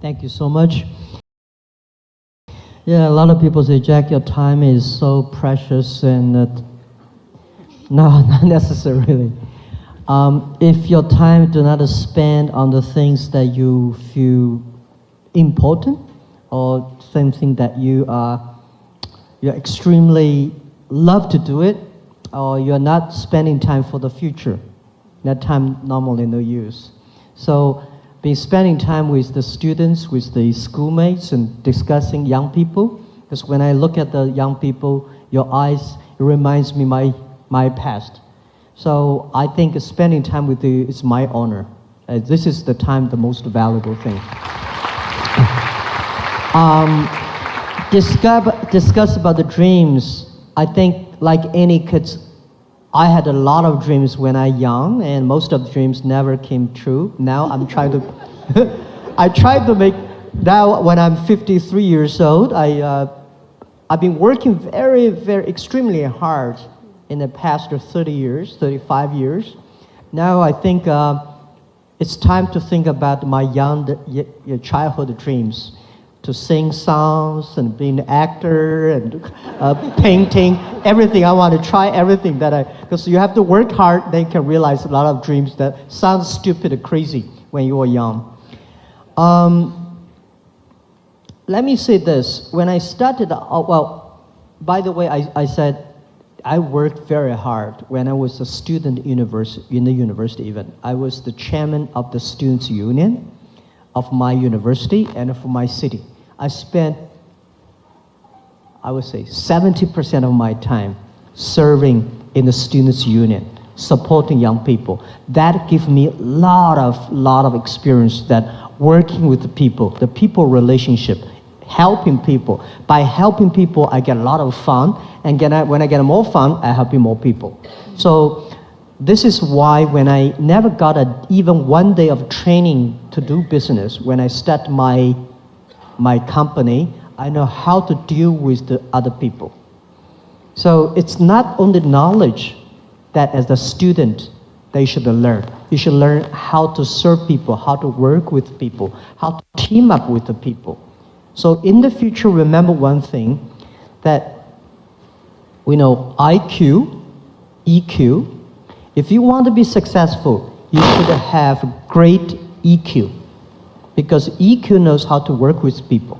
Thank you so much. Yeah, a lot of people say, Jack, your time is so precious, and no, not necessarily. If your time do not spend on the things that you feel important, or something that you're extremely love to do it, or you're not spending time for the future, that time normally no use. So be spending time with the students, with the schoolmates, and discussing young people. Because when I look at the young people, your eyes, it reminds me my past. So I think spending time with you is my honor. This is the time, the most valuable thing. Discuss about the dreams. I think like any kids, I had a lot of dreams when I was young, and most of the dreams never came true. Now I'm trying to, I tried to make, now when I'm 53 years old, I've been working very, very extremely hard in the past 30 years, 35 years. Now I think it's time to think about my childhood dreams, to sing songs and being an actor and painting, everything. I want to try everything because you have to work hard, then you can realize a lot of dreams that sound stupid and crazy when you were young. Let me say this, when I started, well, by the way, I said I worked very hard when I was a student in the university even. I was the chairman of the students' union of my university and for my city. I spent, I would say, 70% of my time serving in the students' union, supporting young people. That gave me a lot of experience, that working with the people relationship, helping people. By helping people, I get a lot of fun, and when I get more fun, I help more people. So this is why when I never got even one day of training to do business, when I start my company, I know how to deal with the other people. So it's not only knowledge that as a student they should learn. You should learn how to serve people, how to work with people, how to team up with the people. So in the future, remember one thing, that we know IQ, EQ. If you want to be successful, you should have great EQ, because EQ knows how to work with people.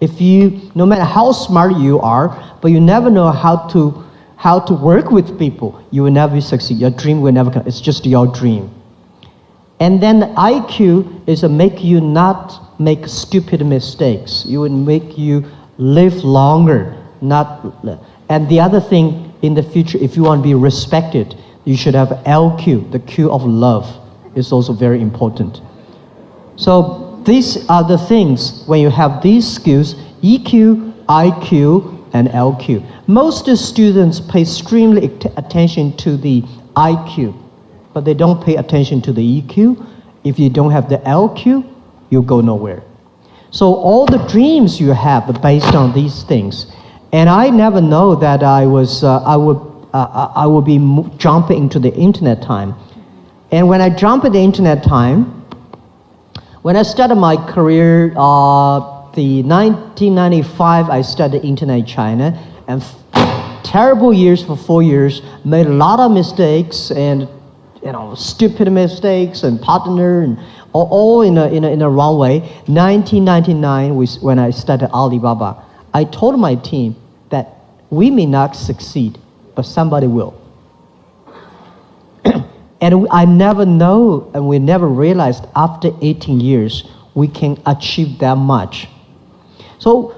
If you, no matter how smart you are, but you never know how to work with people, you will never succeed. Your dream will never come. It's just your dream. And then the IQ is to make you not make stupid mistakes. It would make you live longer, and the other thing in the future, if you want to be respected, you should have LQ, the Q of love, is also very important. So these are the things, when you have these skills, EQ, IQ, and LQ. Most students pay extremely attention to the IQ, but they don't pay attention to the EQ. If you don't have the LQ, you go nowhere. So all the dreams you have are based on these things. And I never know that I would be jumping into the internet time. And when I jump in the internet time, when I started my career, the 1995, I studied internet in China, and terrible years for 4 years, made a lot of mistakes, and stupid mistakes, and partner, and all in a wrong way. 1999 was when I started Alibaba. I told my team that we may not succeed, but somebody will. And I never know, and we never realized after 18 years, we can achieve that much. So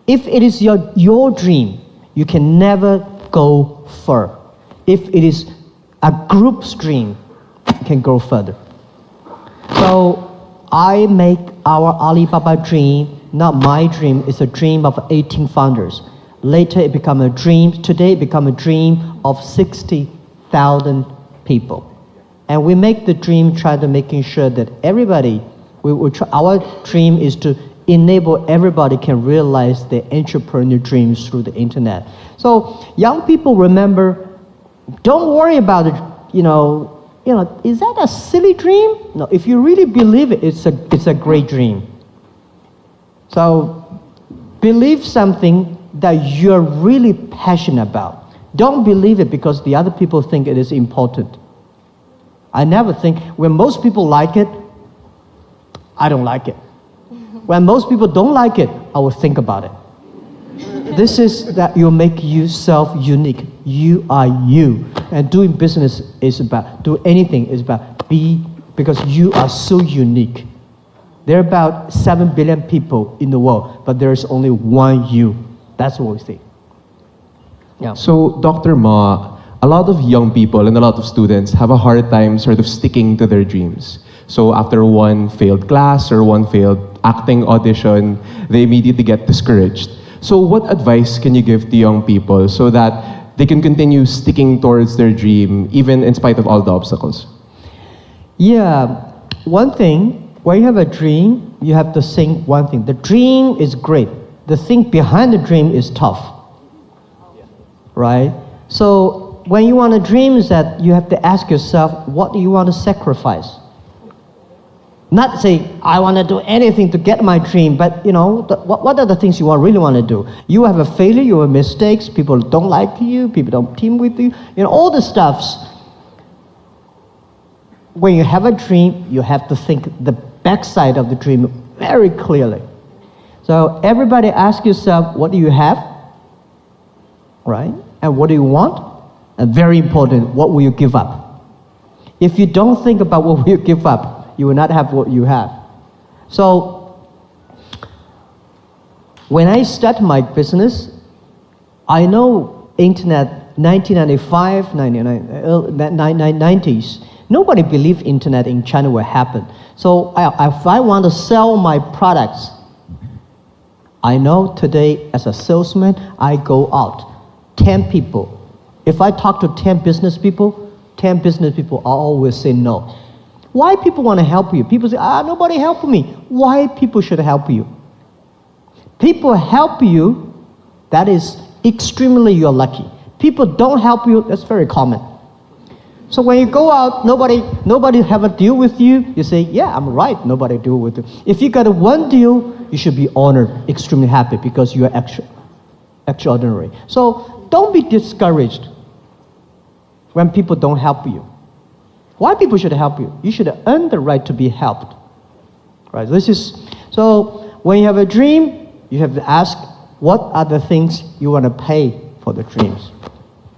if it is your dream, you can never go far. If it is a group's dream, you can go further. So I make our Alibaba dream, not my dream, it's a dream of 18 founders. Later it became a dream, today it became a dream of 60,000 people. And we make the dream, try to making sure that everybody, our dream is to enable everybody can realize their entrepreneurial dreams through the internet. So young people, remember, don't worry about it, is that a silly dream? No, if you really believe it, it's a great dream. So believe something that you're really passionate about. Don't believe it because the other people think it is important. I never think, when most people like it, I don't like it. When most people don't like it, I will think about it. This is that you make yourself unique. You are you. And doing business is about, do anything is about be, because you are so unique. There are about 7 billion people in the world, but there is only one you. That's what we think. Yeah. So, Dr. Ma, a lot of young people and a lot of students have a hard time sort of sticking to their dreams. So after one failed class or one failed acting audition, they immediately get discouraged. So what advice can you give to young people so that they can continue sticking towards their dream even in spite of all the obstacles? Yeah, one thing, when you have a dream, you have to think one thing. The dream is great. The thing behind the dream is tough. Right? So when you want a dream, is that you have to ask yourself, what do you want to sacrifice? Not say, I want to do anything to get my dream, but you know, what are the things you really want to do? You have a failure, you have mistakes, people don't like you, people don't team with you, you know, all the stuffs. When you have a dream, you have to think the backside of the dream very clearly. So everybody ask yourself, what do you have? Right? And what do you want? And very important, what will you give up? If you don't think about what will you give up, you will not have what you have. So when I start my business, I know internet 1995, 90s, nobody believed internet in China will happen. So if I want to sell my products, I know today as a salesman, I go out, 10 people. If I talk to 10 business people are always say no. Why people want to help you? People say, nobody help me. Why people should help you? People help you, that is extremely you're lucky. People don't help you, that's very common. So when you go out, nobody have a deal with you, you say, yeah, I'm right, nobody deal with you. If you got one deal, you should be honored, extremely happy because you are extraordinary. So don't be discouraged when people don't help you. Why people should help you? You should earn the right to be helped. Right? So when you have a dream, you have to ask, what are the things you want to pay for the dreams?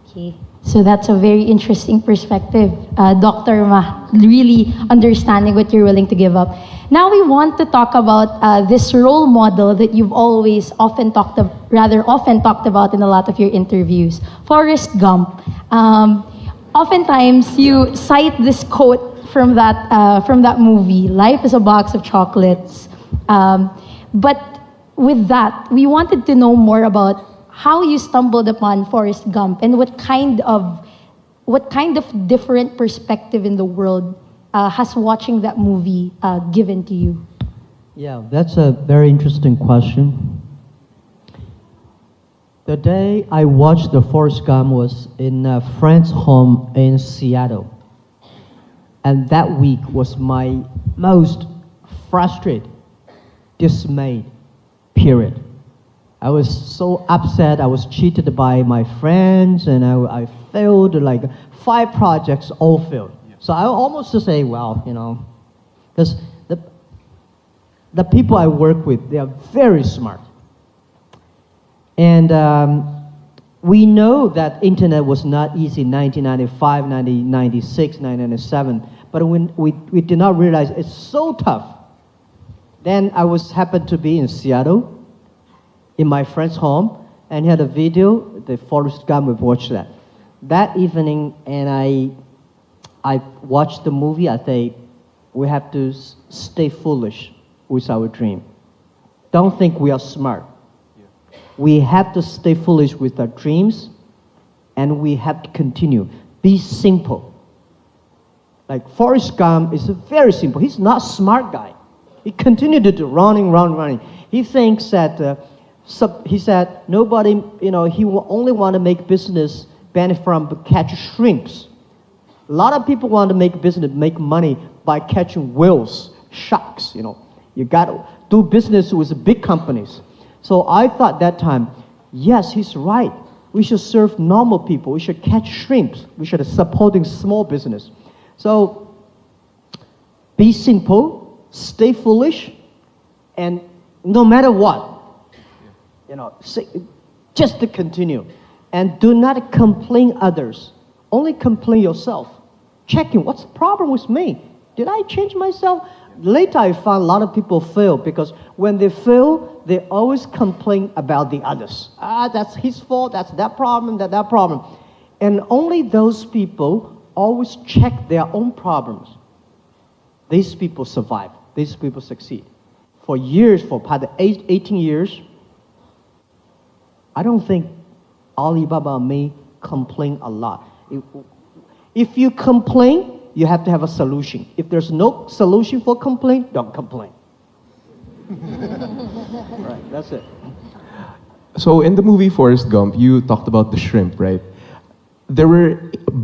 Okay. So that's a very interesting perspective, Dr. Ma, really understanding what you're willing to give up. Now we want to talk about this role model that you've always often talked about in a lot of your interviews, Forrest Gump. Oftentimes you cite this quote from that movie, "Life is a box of chocolates." But with that, we wanted to know more about how you stumbled upon Forrest Gump and what kind of different perspective in the world has watching that movie given to you. Yeah, that's a very interesting question. The day I watched the Forrest Gump was in a friend's home in Seattle. And that week was my most frustrated, dismayed period. I was so upset, I was cheated by my friends, and I failed like 5 projects, all failed. Yeah. So I almost to say, well, you know, because the people I work with, they are very smart. And we know that internet was not easy in 1995, 1996, 1997, but when we did not realize it's so tough. Then I happened to be in Seattle, in my friend's home, and he had a video, the Forrest Gump, we watched that. That evening, and I watched the movie, I say, we have to stay foolish with our dream. Don't think we are smart. We have to stay foolish with our dreams, and we have to continue. Be simple. Like Forrest Gump is very simple. He's not a smart guy. He continued to do running. He thinks that, he said, nobody, you know, he will only want to make business benefit from catch shrimps. A lot of people want to make business, make money by catching whales, sharks, you know. You got to do business with big companies. So I thought that time, yes, he's right. We should serve normal people. We should catch shrimps. We should supporting small business. So be simple, stay foolish, and no matter what, just to continue. And do not complain others. Only complain yourself. Checking, what's the problem with me? Did I change myself? Later I found a lot of people fail because when they fail, they always complain about the others. That's his fault, that's that problem, that problem. And only those people always check their own problems. These people survive. These people succeed. For years, for part of 18 years, I don't think Alibaba may complain a lot. If you complain, you have to have a solution. If there's no solution for complaint, don't complain. Right, that's it. So in the movie Forrest Gump, you talked about the shrimp, right? There were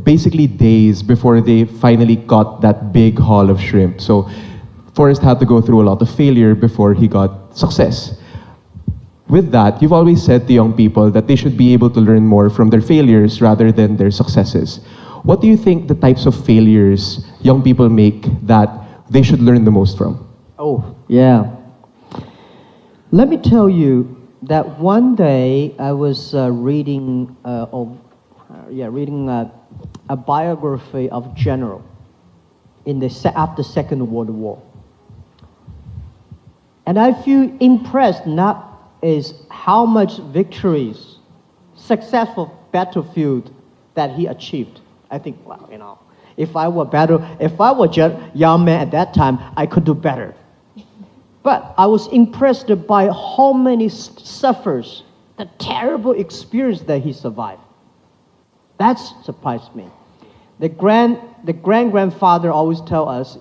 basically days before they finally caught that big haul of shrimp. So Forrest had to go through a lot of failure before he got success. With that, you've always said to young people that they should be able to learn more from their failures rather than their successes. What do you think the types of failures young people make that they should learn the most from? Oh, yeah. Let me tell you that one day I was reading a biography of general after Second World War. And I feel impressed not is how much victories, successful battlefield that he achieved. I think, well, if I were young man at that time, I could do better. But I was impressed by how many suffers, the terrible experience that he survived. That surprised me. The grandfather always tell us,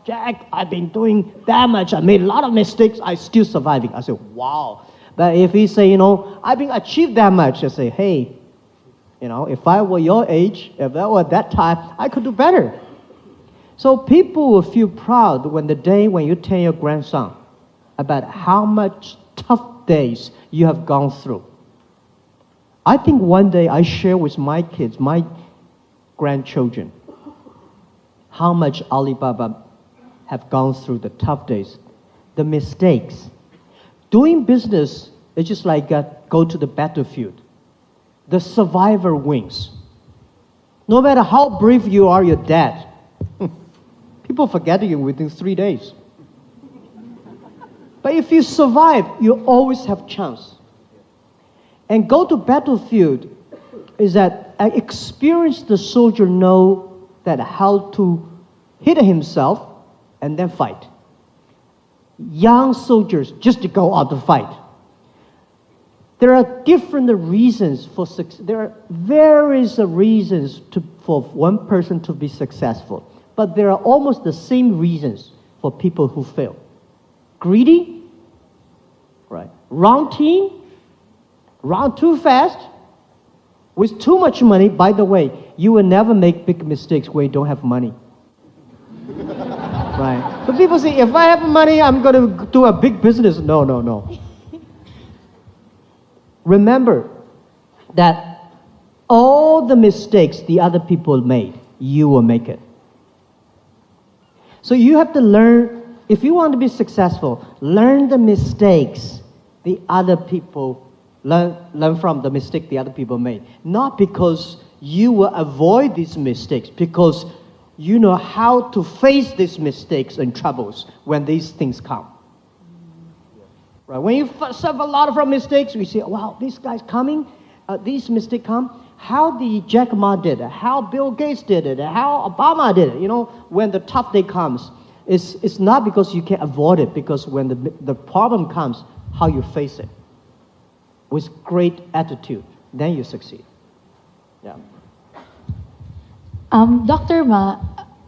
Jack, I've been doing that much. I made a lot of mistakes. I'm still surviving. I said, wow. But if he say, I've been achieved that much, I say, hey, if I were your age, if I were that time, I could do better. So people will feel proud when you tell your grandson about how much tough days you have gone through. I think one day I share with my kids, my grandchildren, how much Alibaba have gone through the tough days, the mistakes. Doing business is just like go to the battlefield. The survivor wins. No matter how brave you are, you're dead. People forget you within 3 days. But if you survive, you always have chance. And go to battlefield is that an experienced soldier know that how to hit himself and then fight. Young soldiers just to go out to fight. There are different reasons for success. There are various reasons for one person to be successful, but there are almost the same reasons for people who fail. Greedy, right? Wrong team, run too fast, with too much money. By the way, you will never make big mistakes where you don't have money. Right? So people say, if I have money, I'm going to do a big business. No. Remember that all the mistakes the other people made, you will make it. So you have to learn, if you want to be successful, learn the mistakes the other people learn from the mistake the other people made. Not because you will avoid these mistakes, because you know how to face these mistakes and troubles when these things come. Right? When you suffer a lot of mistakes, we say, wow, this guy's coming, these mistakes come. How the Jack Ma did it, how Bill Gates did it, how Obama did it, when the tough day comes, it's not because you can avoid it, because when the problem comes, how you face it. With great attitude, then you succeed. Yeah. Dr. Ma,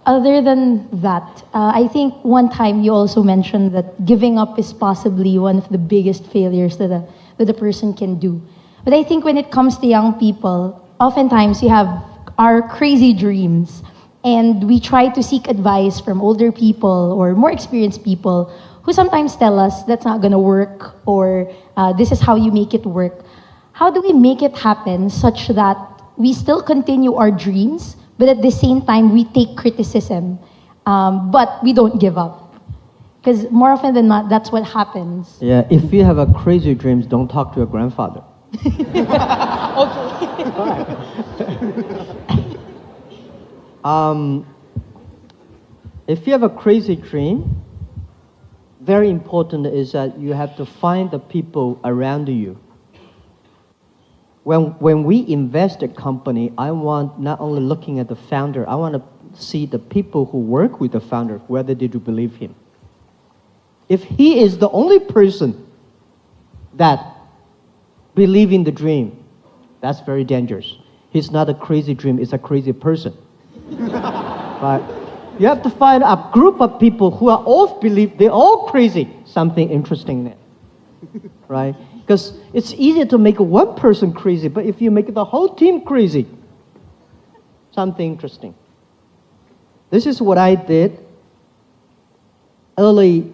other than that, I think one time you also mentioned that giving up is possibly one of the biggest failures that a person can do. But I think when it comes to young people, oftentimes we have our crazy dreams and we try to seek advice from older people or more experienced people who sometimes tell us that's not gonna work, or this is how you make it work. How do we make it happen such that we still continue our dreams, but at the same time we take criticism, but we don't give up? Because more often than not, that's what happens. Yeah, if you have a crazy dreams, don't talk to your grandfather. If you have a crazy dream, very important is that you have to find the people around you. When we invest a company, I want not only looking at the founder, I want to see the people who work with the founder, whether they do believe him. If he is the only person that believe in the dream, that's very dangerous. He's not a crazy dream, he's a crazy person. But you have to find a group of people who are all believe, they're all crazy, something interesting there. Right? Because it's easier to make one person crazy, but if you make the whole team crazy, something interesting. This is what I did early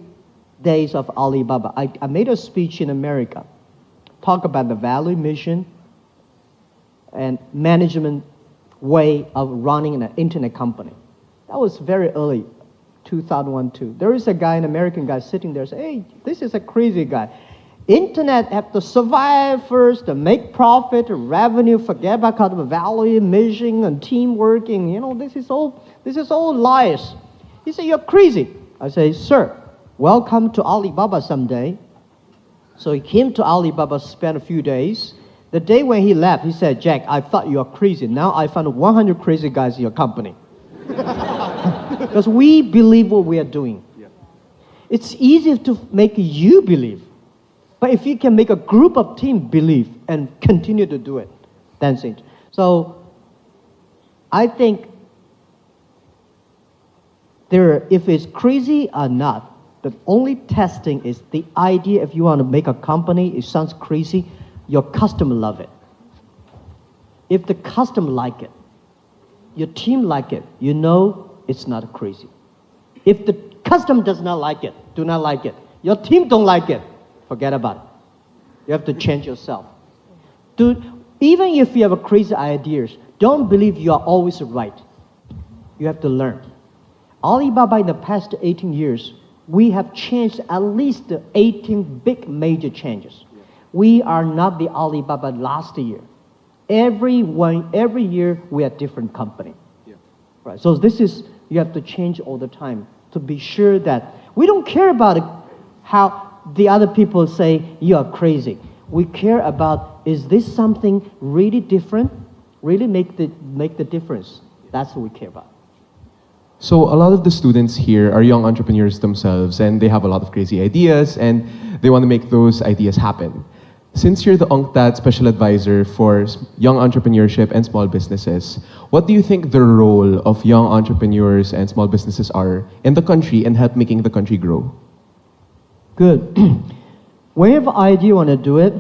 days of Alibaba. I made a speech in America, talk about the value, mission, and management way of running an internet company. That was very early, 2001-2. There is a guy, an American guy, sitting there saying, hey, this is a crazy guy. Internet have to survive first, to make profit, revenue, forget about kind of value, mission, and teamwork, and this is all lies. He said, you're crazy. I say, sir, welcome to Alibaba someday. So he came to Alibaba, spent a few days. The day when he left, he said, Jack, I thought you were crazy. Now I found 100 crazy guys in your company. Because we believe what we are doing. Yeah. It's easy to make you believe. But if you can make a group of team believe and continue to do it, that's it. So I think if it's crazy or not, the only testing is the idea. If you want to make a company, it sounds crazy, your customer love it. If the customer like it, your team like it, you know it's not crazy. If the customer does not like it, do not like it, your team don't like it, forget about it. You have to change yourself. Even if you have a crazy ideas, don't believe you are always right. You have to learn. Alibaba in the past 18 years, we have changed at least 18 big major changes. We are not the Alibaba last year. Every year we are different company. Yeah. Right. So you have to change all the time to be sure that we don't care about how the other people say you are crazy. We care about, is this something really different? Really make the difference. That's what we care about. So a lot of the students here are young entrepreneurs themselves, and they have a lot of crazy ideas, and they want to make those ideas happen. Since you're the UNCTAD Special Advisor for young entrepreneurship and small businesses, what do you think the role of young entrepreneurs and small businesses are in the country and help making the country grow? Good. When you have an idea you want to do it,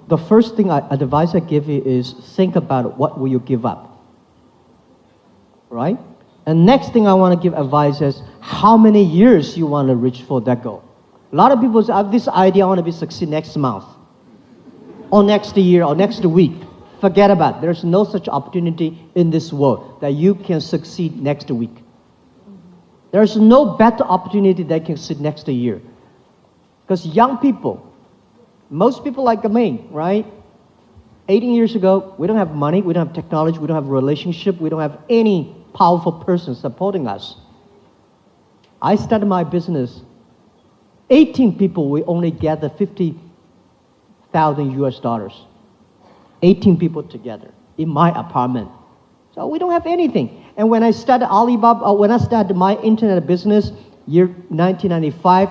the first thing advice I give you is think about what will you give up. Right? And next thing I want to give advice is how many years you want to reach for that goal. A lot of people say, I have this idea, I want to succeed next month, or next year, or next week. Forget about it. There's no such opportunity in this world that you can succeed next week. There's no better opportunity that can succeed next year. Because young people, most people like me, right? 18 years ago, we don't have money, we don't have technology, we don't have relationship, we don't have any powerful person supporting us. I started my business, 18 people, we only gather 50,000 US dollars. 18 people together in my apartment. So we don't have anything. And when I started Alibaba, when I started my internet business, year 1995,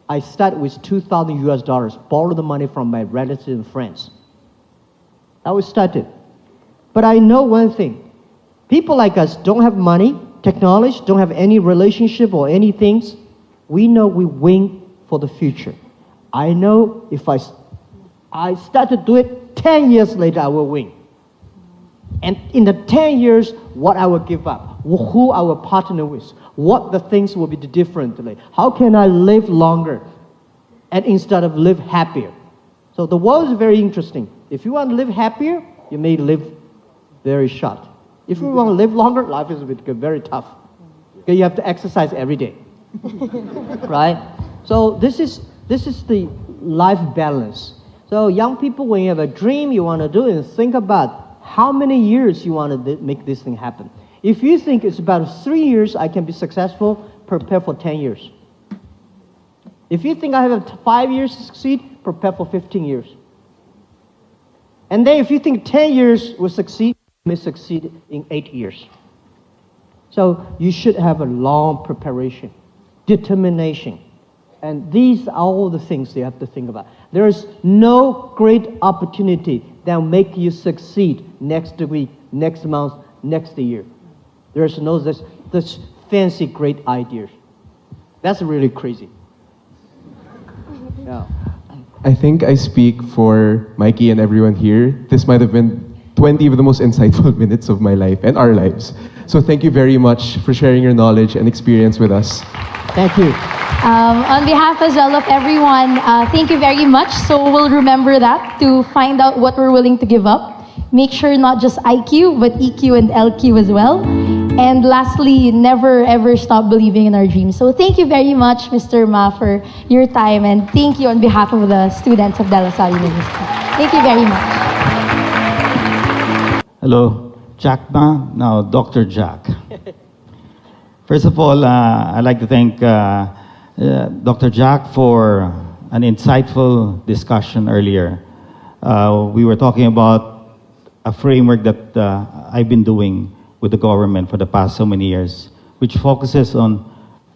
I started with 2,000 US dollars, borrowed the money from my relatives and friends. That was started. But I know one thing. People like us don't have money, technology, don't have any relationship or anything. We know we win for the future. I know if I start to do it, 10 years later I will win. And in the 10 years, what I will give up, who I will partner with, what the things will be differently. How can I live longer and instead of live happier? So the world is very interesting. If you want to live happier, you may live very short. If you want to live longer, life is very tough. Okay, you have to exercise every day, right? So this is the life balance. So young people, when you have a dream you want to do, and think about how many years you want to make this thing happen. If you think it's about 3 years I can be successful, prepare for 10 years. If you think I have 5 years to succeed, prepare for 15 years. And then if you think 10 years will succeed, you may succeed in 8 years. So you should have a long preparation, determination. And these are all the things you have to think about. There is no great opportunity that will make you succeed next week, next month, next year. There is no this fancy great ideas. That's really crazy. Yeah. I think I speak for Mikey and everyone here. This might have been 20 of the most insightful minutes of my life and our lives. So thank you very much for sharing your knowledge and experience with us. Thank you. On behalf as well of everyone, thank you very much. So we'll remember that to find out what we're willing to give up. Make sure not just IQ, but EQ and LQ as well. And lastly, never ever stop believing in our dreams. So thank you very much, Mr. Ma, for your time. And thank you on behalf of the students of De La Salle University. Thank you very much. Hello, Jack Ma, now Dr. Jack. First of all, I'd like to thank Dr. Jack for an insightful discussion earlier. We were talking about a framework that I've been doing with the government for the past so many years, which focuses on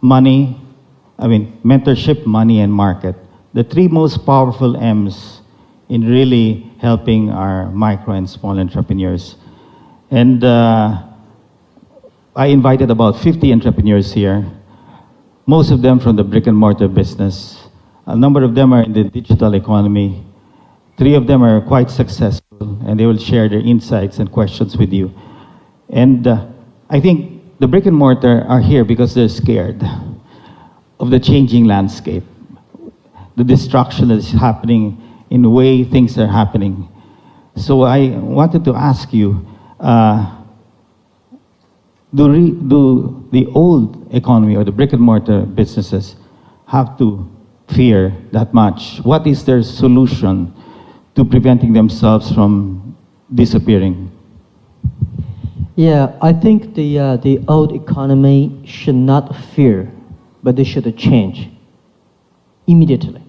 mentorship, money, and market. The three most powerful M's in really helping our micro and small entrepreneurs. And I invited about 50 entrepreneurs here, most of them from the brick and mortar business. A number of them are in the digital economy. 3 of them are quite successful, and they will share their insights and questions with you. And I think the brick and mortar are here because they're scared of the changing landscape, the destruction that is happening in the way things are happening. So I wanted to ask you, do the old economy or the brick and mortar businesses have to fear that much? What is their solution to preventing themselves from disappearing? Yeah, I think the old economy should not fear, but they should change immediately.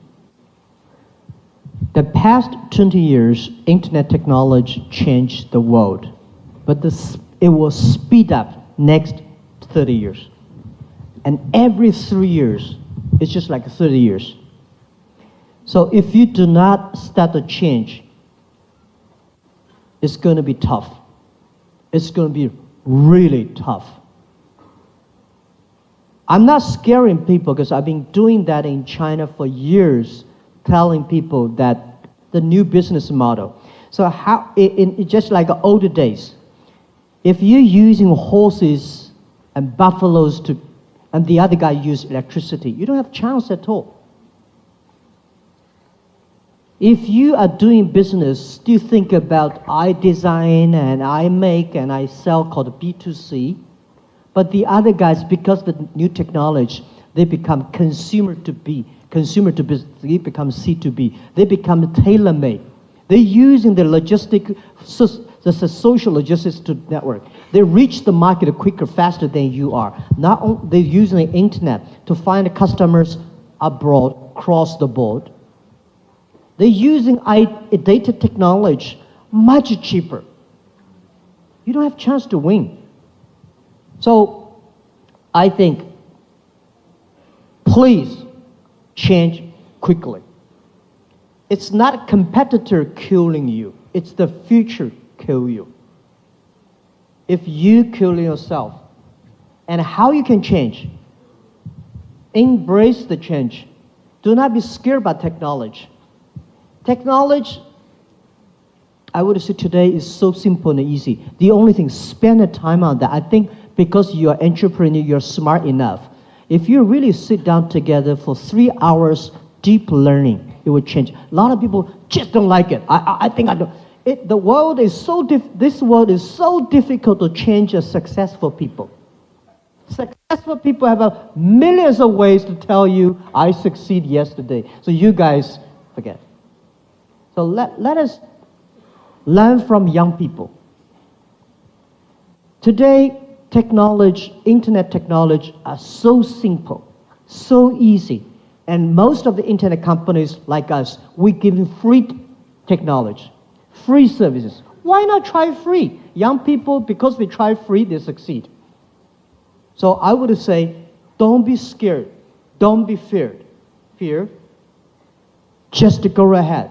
The past 20 years, internet technology changed the world, but it will speed up next 30 years. And every 3 years, it's just like 30 years. So if you do not start to change, it's going to be tough. It's going to be really tough. I'm not scaring people because I've been doing that in China for years, telling people that the new business model. So just like the older days, if you're using horses and buffaloes and the other guy use electricity, you don't have a chance at all. If you are doing business, still think about I design and I make and I sell called B2C, but the other guys, because of the new technology, they become consumer to business, they become C2B, they become tailor-made. They're using the the social logistics to network. They reach the market quicker, faster than you are. Not only they're using the internet to find customers abroad, across the board. They're using data technology much cheaper. You don't have a chance to win. So I think, please change quickly. It's not a competitor killing you. It's the future kill you. If you kill yourself, and how you can change, embrace the change. Do not be scared about technology. Technology, I would say today, is so simple and easy. The only thing, spend the time on that. I think because you're an entrepreneur, you're smart enough. If you really sit down together for 3 hours deep learning, it would change. A lot of people just don't like it. I think I don't. The world is so this world is so difficult to change as successful people. Successful people have millions of ways to tell you, I succeed yesterday. So you guys forget. So let us learn from young people. Today, technology, internet technology are so simple, so easy. And most of the internet companies like us, we give you free technology, free services. Why not try free? Young people, because they try free, they succeed. So I would say, don't be scared. Don't be feared. Just to go ahead.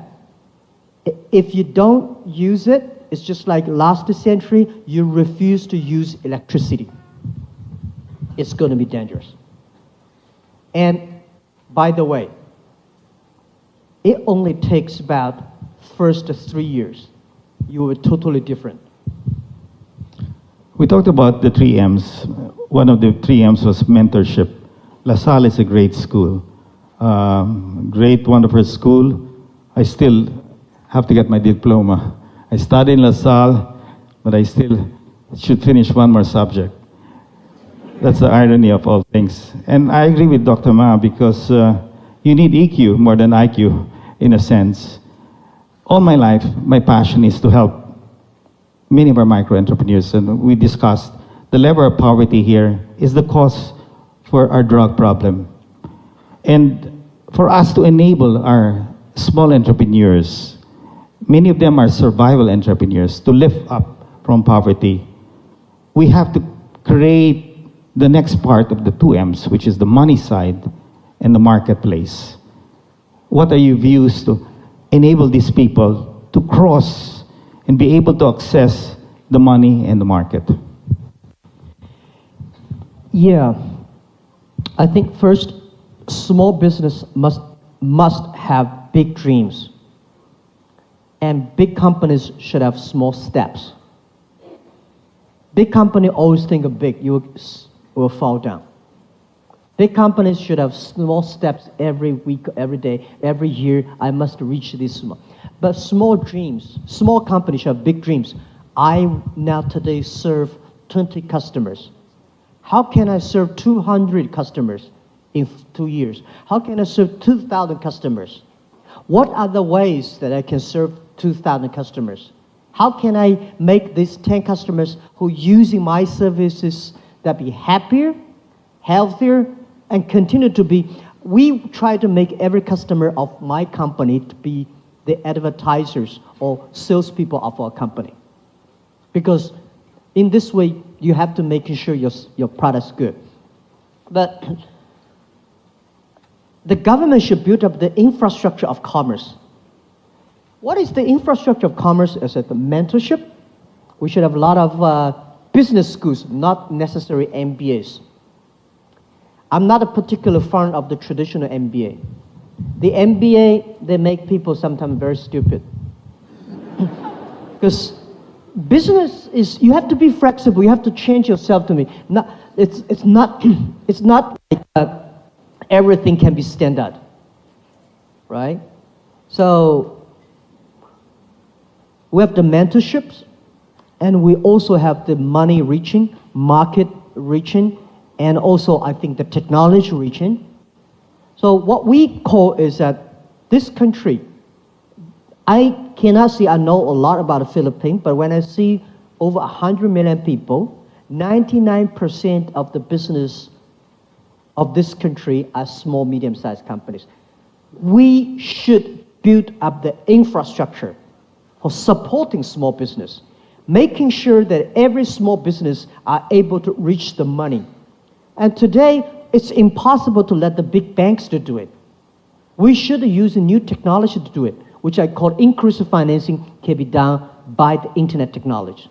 If you don't use it, it's just like last century, you refuse to use electricity. It's going to be dangerous. And by the way, it only takes about first 3 years. You were totally different. We talked about the 3 M's. One of the 3 M's was mentorship. LaSalle is a great school. Great, wonderful school. I still have to get my diploma. I studied in LaSalle, but I still should finish one more subject. That's the irony of all things. And I agree with Dr. Ma because you need EQ more than IQ, in a sense. All my life, my passion is to help many of our micro-entrepreneurs, and we discussed the level of poverty here is the cause for our drug problem. And for us to enable our small entrepreneurs, many of them are survival entrepreneurs, to lift up from poverty, we have to create the next part of the 2 M's, which is the money side and the marketplace. What are your views to enable these people to cross and be able to access the money and the market? Yeah, I think first, small business must have big dreams. And big companies should have small steps. Big company always think of big, you will fall down. Big companies should have small steps every week, every day, every year. I must reach this small. But small dreams, small companies should have big dreams. I now today serve 20 customers. How can I serve 200 customers in 2 years? How can I serve 2,000 customers? What are the ways that I can serve 2,000 customers? How can I make these 10 customers who are using my services that be happier, healthier, and continue to be? We try to make every customer of my company to be the advertisers or salespeople of our company. Because in this way, you have to make sure your product's good. But the government should build up the infrastructure of commerce. What is the infrastructure of commerce? Is it the mentorship? We should have a lot of business schools, not necessarily MBAs. I'm not a particular fan of the traditional MBA. The MBA, they make people sometimes very stupid. Because business is, you have to be flexible, you have to change yourself to me. It's not like everything can be standard, right? So we have the mentorships, and we also have the money reaching, market reaching, and also I think the technology reaching. So what we call is that this country, I cannot say I know a lot about the Philippines, but when I see over 100 million people, 99% of the business of this country are small, medium-sized companies. We should build up the infrastructure for supporting small business, making sure that every small business are able to reach the money. And today, it's impossible to let the big banks to do it. We should use a new technology to do it, which I call inclusive financing can be done by the internet technology.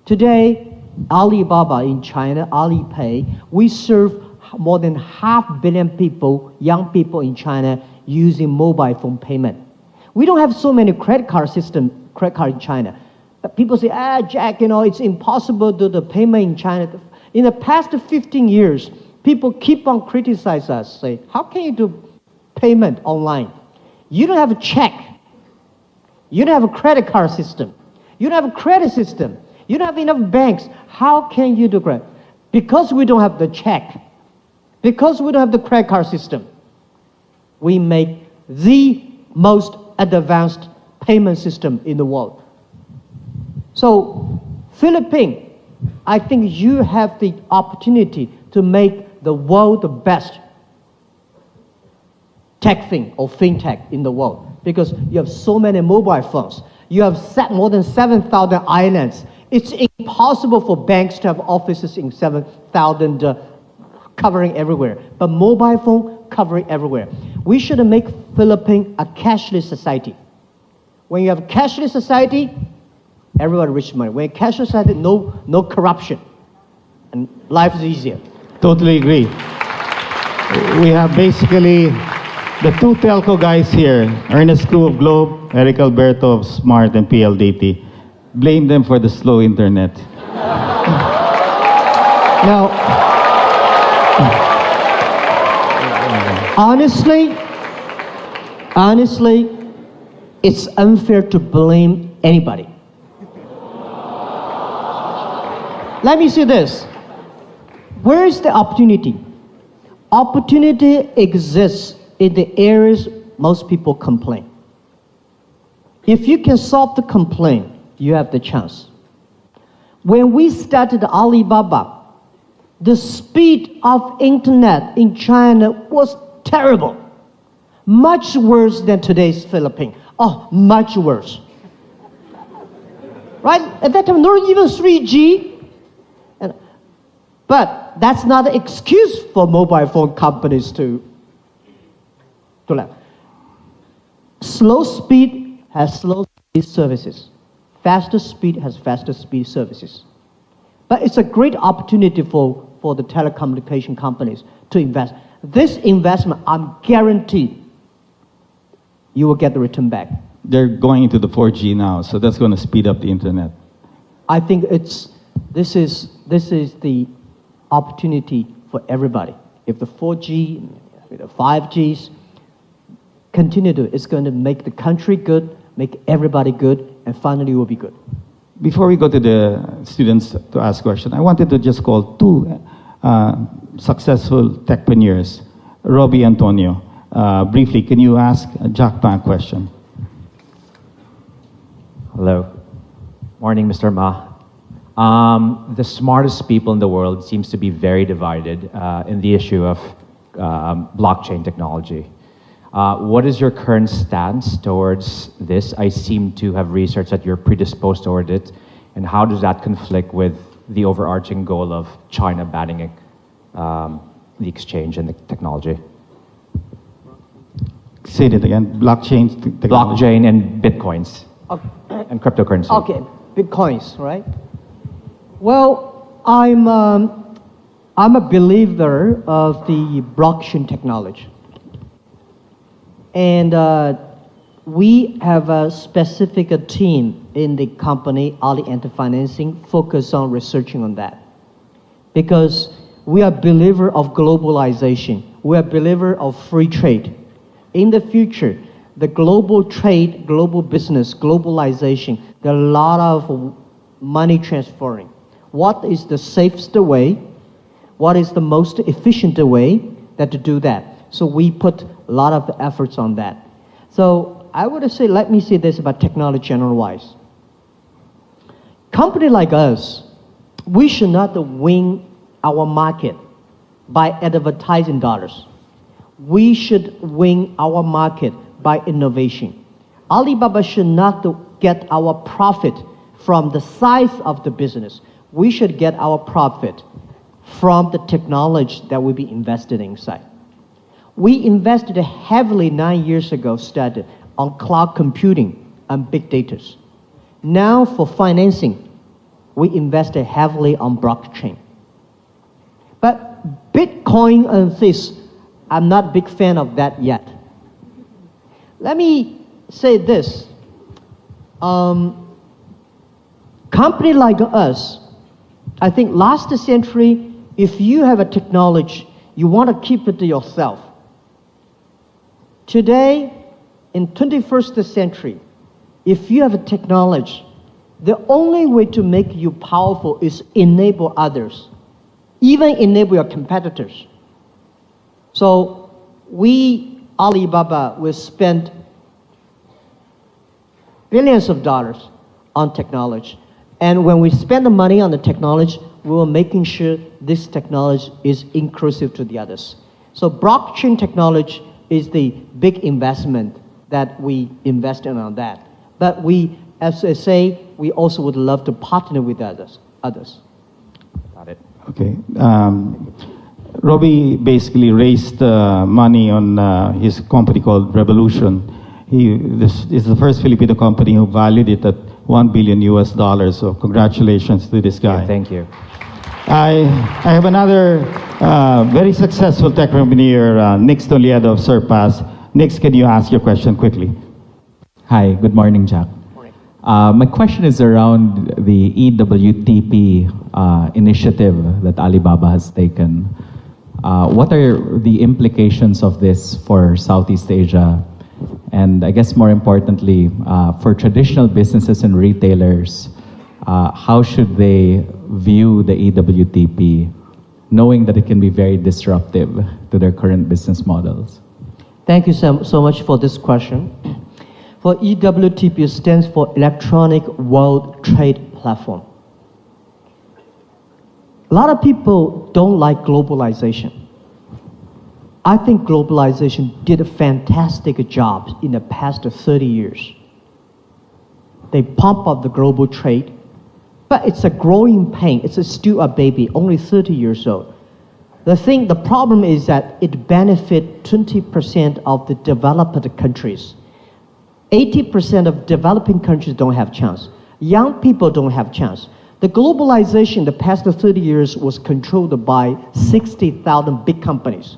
Today, Alibaba in China, Alipay, we serve more than 500 million people, young people in China, using mobile phone payment. We don't have so many credit card in China. But people say, Jack, it's impossible to do the payment in China. In the past 15 years, people keep on criticizing us, say, how can you do payment online? You don't have a check. You don't have a credit card system. You don't have a credit system. You don't have enough banks. How can you do credit? Because we don't have the check. Because we don't have the credit card system. We make the most advanced payment system in the world. So, Philippines, I think you have the opportunity to make the world the best tech thing or fintech in the world, because you have so many mobile phones. You have more than 7,000 islands. It's impossible for banks to have offices in 7,000 covering everywhere, but mobile phone covering everywhere. We should make Philippines a cashless society. When you have a cashless society, everyone rich money. When cashless society, no corruption, and life is easier. Totally agree. We have basically the two telco guys here, Ernest Koo of Globe, Eric Alberto of Smart and PLDT. Blame them for the slow internet. Now, honestly, it's unfair to blame anybody. Let me say this. Where is the opportunity? Opportunity exists in the areas most people complain. If you can solve the complaint, you have the chance. When we started Alibaba, the speed of internet in China was terrible. Much worse than today's Philippines. Oh, much worse. Right? At that time, not even 3G. But that's not an excuse for mobile phone companies to let. Slow speed has slow speed services. Faster speed has faster speed services. But it's a great opportunity for the telecommunication companies to invest. This investment, I'm guaranteed you will get the return back. They're going into the 4G now, so that's going to speed up the internet. I think this is the opportunity for everybody. If the 4G, the 5Gs continue to, it's going to make the country good, make everybody good, and finally it will be good. Before we go to the students to ask questions, I wanted to just call two successful techpreneurs, Robbie Antonio. Briefly, can you ask Jack Pan a question? Hello. Morning, Mr. Ma. The smartest people in the world seems to be very divided in the issue of blockchain technology. What is your current stance towards this? I seem to have researched that you're predisposed toward it, and how does that conflict with the overarching goal of China banning the exchange and the technology? Say it again. Blockchain technology. Blockchain and bitcoins and cryptocurrency. Okay, bitcoins, right? Well, I'm a believer of the blockchain technology. And we have a specific team in the company, Ali Anti-Financing, focused on researching on that. Because we are believer of globalization. We are believer of free trade. In the future, the global trade, global business, globalization, there are a lot of money transferring. What is the safest way? What is the most efficient way to do that? So we put a lot of efforts on that. So I would say, let me say this about technology general-wise. Company like us, we should not win our market by advertising dollars. We should win our market by innovation. Alibaba should not get our profit from the size of the business. We should get our profit from the technology that will be invested inside. We invested heavily 9 years ago, started on cloud computing and big data. Now for financing, we invested heavily on blockchain. But Bitcoin and this, I'm not a big fan of that yet. Let me say this. Company like us, I think last century, If you have a technology, you want to keep it to yourself. Today, in 21st century, if you have a technology, the only way to make you powerful is enable others, even enable your competitors. So we, Alibaba, will spend billions of dollars on technology. And when we spend the money on the technology, we are making sure this technology is inclusive to the others. So blockchain technology is the big investment that we invest in on that. But we, as I say, we also would love to partner with others. Got it. Okay. Robbie basically raised money on his company called Revolution. This is the first Filipino company who valued it at $1 billion US. So congratulations to this guy. Yeah, thank you. I have another very successful tech entrepreneur, Nick Stoliado of Surpass. Nick, can you ask your question quickly? Hi, good morning, Jack. My question is around the EWTP initiative that Alibaba has taken. What are the implications of this for Southeast Asia? And I guess more importantly, for traditional businesses and retailers, how should they view the EWTP, knowing that it can be very disruptive to their current business models? Thank you so much for this question. For EWTP stands for Electronic World Trade Platform. A lot of people don't like globalization. I think globalization did a fantastic job in the past 30 years. They pump up the global trade, but it's a growing pain. It's still a baby, only 30 years old. The problem is that it benefits 20% of the developed countries. 80% of developing countries don't have chance. Young people don't have chance. The globalization in the past 30 years was controlled by 60,000 big companies.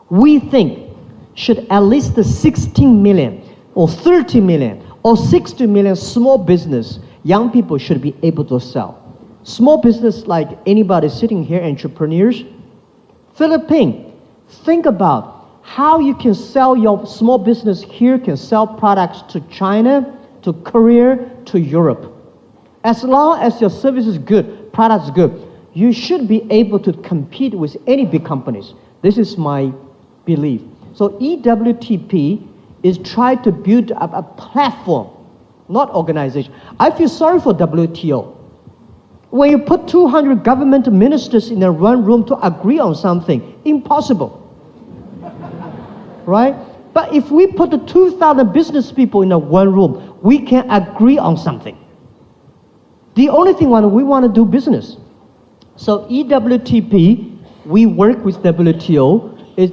We think should at least 16 million or 30 million or 60 million small business, young people should be able to sell. Small business like anybody sitting here, entrepreneurs, Philippines, think about how you can sell your small business here, can sell products to China, to Korea, to Europe. As long as your service is good, product is good, you should be able to compete with any big companies. This is my belief. So EWTP is trying to build up a platform, not organization. I feel sorry for WTO. When you put 200 government ministers in a one room to agree on something, impossible. Right? But if we put the 2,000 business people in a one room, we can agree on something. The only thing we want to do business. So EWTP, we work with WTO, is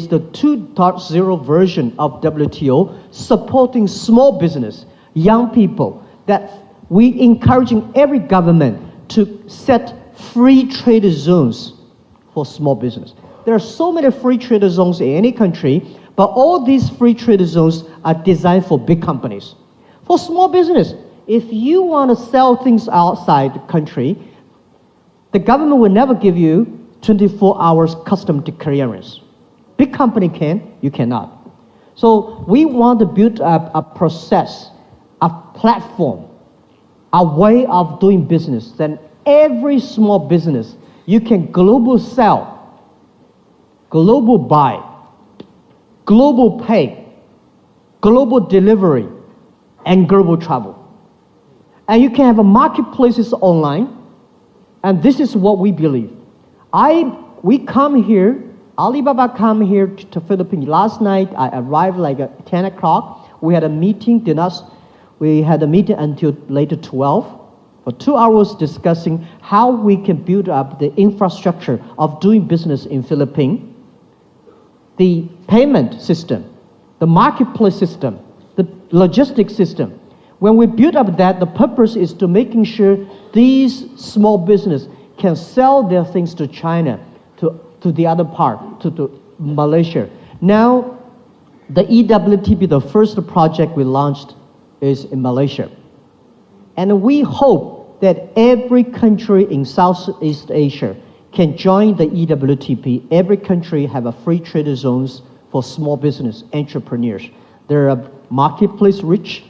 the 2.0 version of WTO, supporting small business, young people, that we encouraging every government to set free trade zones for small business. There are so many free trade zones in any country, but all these free trade zones are designed for big companies. For small business, if you want to sell things outside the country, the government will never give you 24 hours custom clearance. Big company can, you cannot. So we want to build up a process, a platform, a way of doing business. Then every small business, you can global sell, global buy, global pay, global delivery, and global travel. And you can have a marketplaces online, and this is what we believe. We come here, Alibaba come here to Philippines. Last night, I arrived like at 10 o'clock. We had a meeting, we had a meeting until later 12, for 2 hours discussing how we can build up the infrastructure of doing business in Philippines, the payment system, the marketplace system, the logistics system. When we build up that, the purpose is to making sure these small business can sell their things to China, to the other part, to Malaysia. Now, the EWTP, the first project we launched is in Malaysia. And we hope that every country in Southeast Asia can join the EWTP. Every country have a free trade zones for small business entrepreneurs. There are marketplace rich,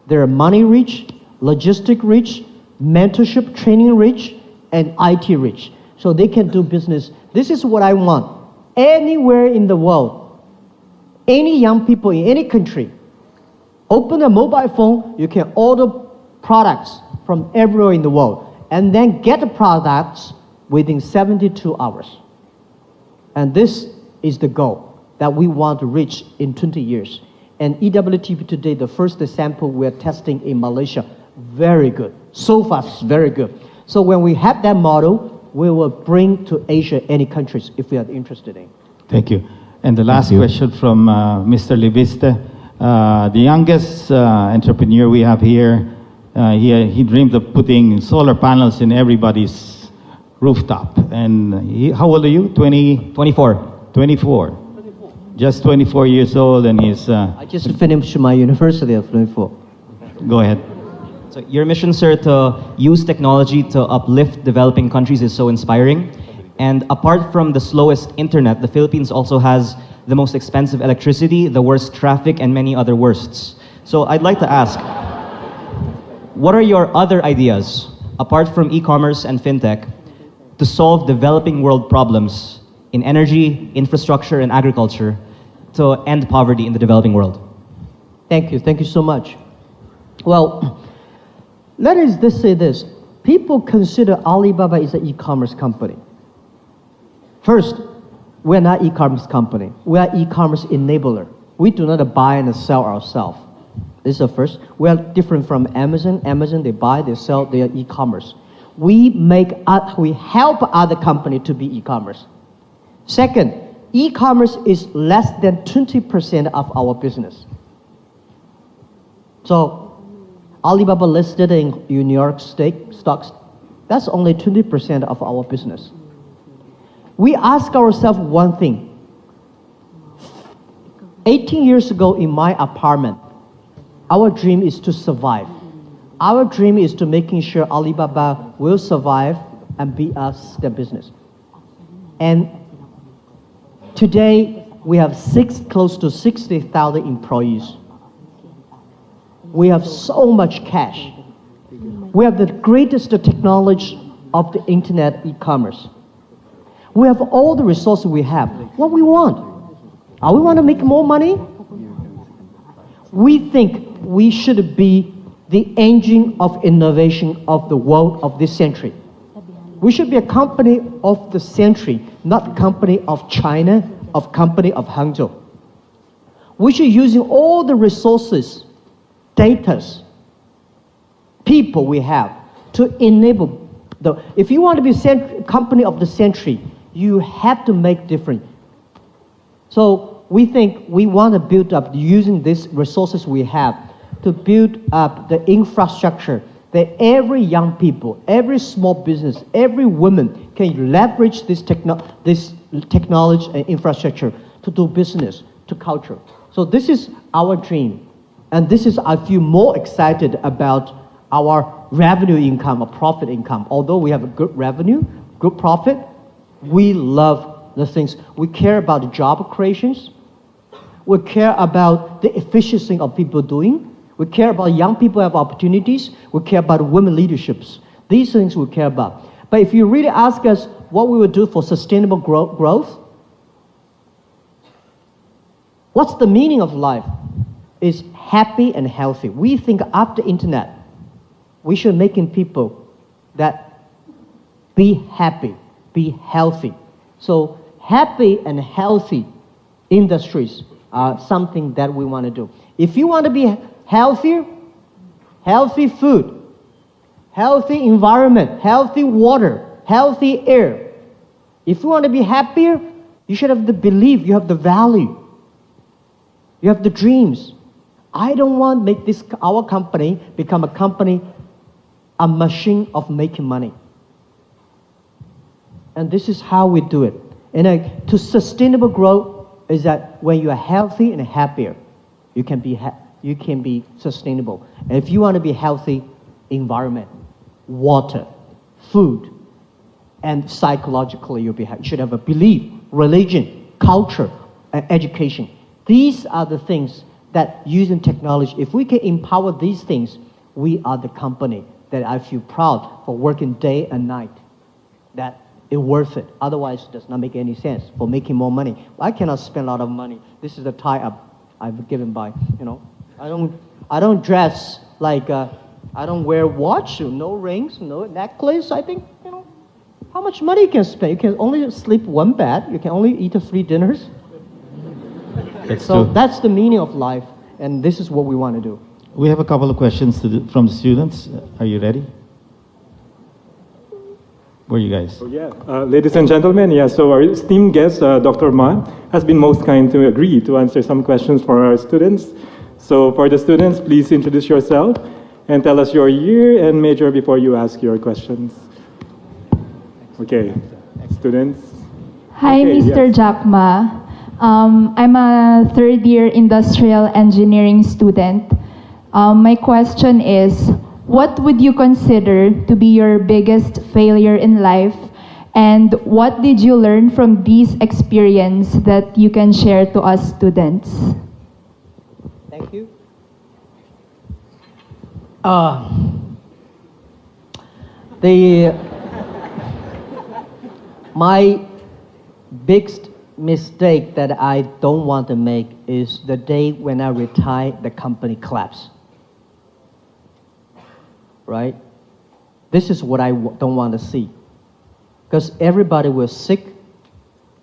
there are money rich, logistic rich, mentorship training rich, and IT rich. So they can do business. This is what I want. Anywhere in the world, any young people in any country, open a mobile phone, you can order products from everywhere in the world, and then get the products within 72 hours. And this is the goal that we want to reach in 20 years. And EWTP today, the first sample we're testing in Malaysia, very good. So far, it's very good. So when we have that model, we will bring to Asia any countries if we are interested in. Thank you. And the last question from Mr. Liviste. The youngest entrepreneur we have here, he dreamed of putting solar panels in everybody's rooftop. And how old are you? 24. 24. Just 24 years old, and he's... I just finished my university at 24. Go ahead. So your mission, sir, to use technology to uplift developing countries is so inspiring. And apart from the slowest internet, the Philippines also has the most expensive electricity, the worst traffic, and many other worsts. So I'd like to ask, what are your other ideas, apart from e-commerce and fintech, to solve developing world problems in energy, infrastructure, and agriculture to end poverty in the developing world? Thank you. Thank you so much. Well, let us just say this. People consider Alibaba is an e-commerce company. First, we're not e-commerce company. We are e-commerce enabler. We do not buy and sell ourselves. This is the first. We are different from Amazon. Amazon, they buy, they sell, they are e-commerce. We help other company to be e-commerce. Second, e-commerce is less than 20% of our business. So, Alibaba listed in New York stocks, that's only 20% of our business. We ask ourselves one thing. 18 years ago in my apartment, our dream is to survive. Our dream is to making sure Alibaba will survive and be us the business. And today, we have close to 60,000 employees. We have so much cash. We have the greatest technology of the internet e-commerce. We have all the resources we have. What we want? We want to make more money? We think we should be the engine of innovation of the world of this century. We should be a company of the century, not a company of China, of company of Hangzhou. We should using all the resources, data, people we have to enable if you want to be company of the century, you have to make different. So we think we want to build up using these resources we have to build up the infrastructure that every young people, every small business, every woman can leverage this technology and infrastructure to do business, to culture. So this is our dream. And this is, I feel more excited about our revenue income or profit income. Although we have a good revenue, good profit, we love the things. We care about the job creations. We care about the efficiency of people doing. We care about young people have opportunities. We care about women leaderships. These things we care about. But if you really ask us what we would do for sustainable growth, what's the meaning of life? Is happy and healthy. We think after internet, we should making people that be happy, be healthy. So happy and healthy industries are something that we want to do. If you want to be healthier, healthy food, healthy environment, healthy water, healthy air. If you want to be happier, you should have the belief, you have the value, you have the dreams. I don't want to make our company become a machine of making money. And this is how we do it. And to sustainable growth is that when you are healthy and happier, you can be sustainable. And if you want to be healthy, environment, water, food, and psychologically you should have a belief, religion, culture, education. These are the things that using technology, if we can empower these things, we are the company that I feel proud for working day and night, that it's worth it. Otherwise, it does not make any sense for making more money. I cannot spend a lot of money. This is the tie-up I've given by, I don't dress like, I don't wear watch, no rings, no necklace. I think, how much money you can spend? You can only sleep one bed. You can only eat 3 dinners. That's the meaning of life, and this is what we want to do. We have a couple of questions from the students. Are you ready? Where are you guys? Ladies and gentlemen, so our esteemed guest, Dr. Ma, has been most kind to agree to answer some questions for our students. So for the students, please introduce yourself and tell us your year and major before you ask your questions. Okay, students. Hi, Okay, Mr. yes. Jack Ma. I'm a third-year industrial engineering student. My question is, what would you consider to be your biggest failure in life, and what did you learn from these experience that you can share to us students? Thank you. My biggest mistake that I don't want to make is the day when I retire, the company collapse. Right? This is what I don't want to see. Because everybody will sick,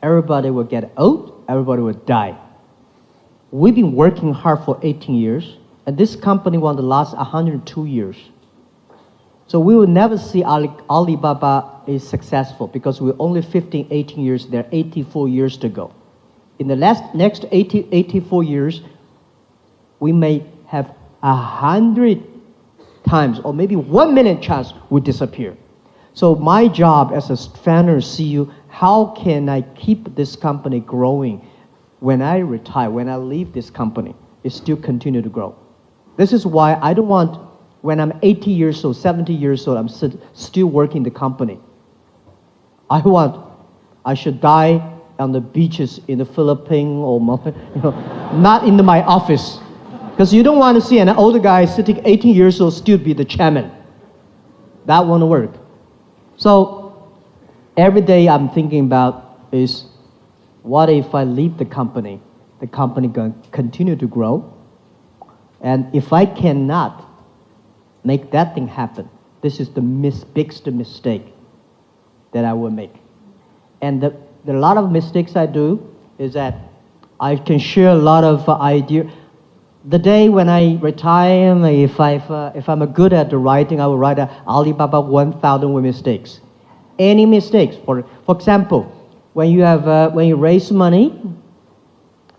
everybody will get old, everybody will die. We've been working hard for 18 years, and this company want to last 102 years. So we will never see Alibaba is successful because we're only 15, 18 years there, 84 years to go. In the next 84 years, we may have 100 times or maybe 1 million chance we disappear. So my job as a founder CEO, how can I keep this company growing when I retire, when I leave this company, it still continue to grow. This is why I don't want, when I'm 80 years old, 70 years old, I'm still working the company. I should die on the beaches in the Philippines or not in my office. Because you don't want to see an older guy sitting 18 years old still be the chairman. That won't work. So every day I'm thinking about is, what if I leave the company? The company going to continue to grow. And if I cannot make that thing happen, this is the biggest mistake that I will make. And the lot of mistakes I do is that I can share a lot of ideas. The day when I retire, if I'm good at the writing, I will write Alibaba 1,000 mistakes. Any mistakes, for example, when you raise money,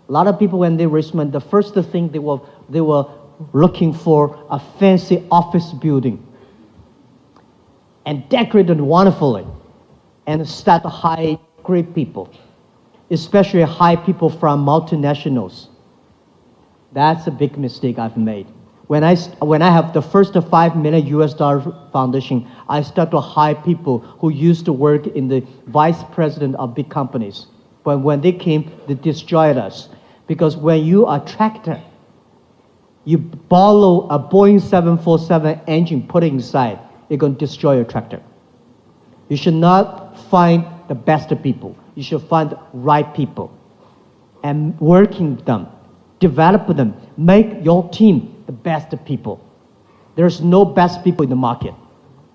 a lot of people when they raise money, the first thing they were looking for a fancy office building and decorated wonderfully, and start to hire great people, especially hire people from multinationals. That's a big mistake I've made. When I have the first $5 million US foundation, I start to hire people who used to work in the vice president of big companies. But when they came, they destroyed us. Because when you are a tractor, you borrow a Boeing 747 engine, put it inside, it's going to destroy your tractor. You should not find the best people. You should find the right people and working them. Develop them, make your team the best people. There's no best people in the market.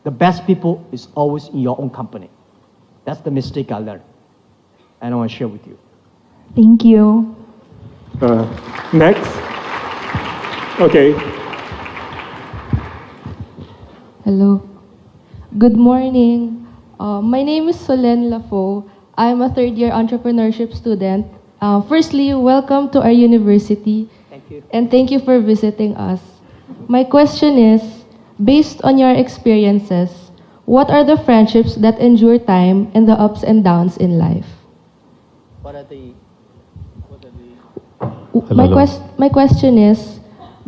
The best people is always in your own company. That's the mistake I learned, and I want to share with you. Thank you. Next. Okay. Hello. Good morning. My name is Solen Lafo. I'm a third-year entrepreneurship student. Firstly, welcome to our university. Thank you. And thank you for visiting us. My question is, based on your experiences, what are the friendships that endure time and the ups and downs in life? My question is,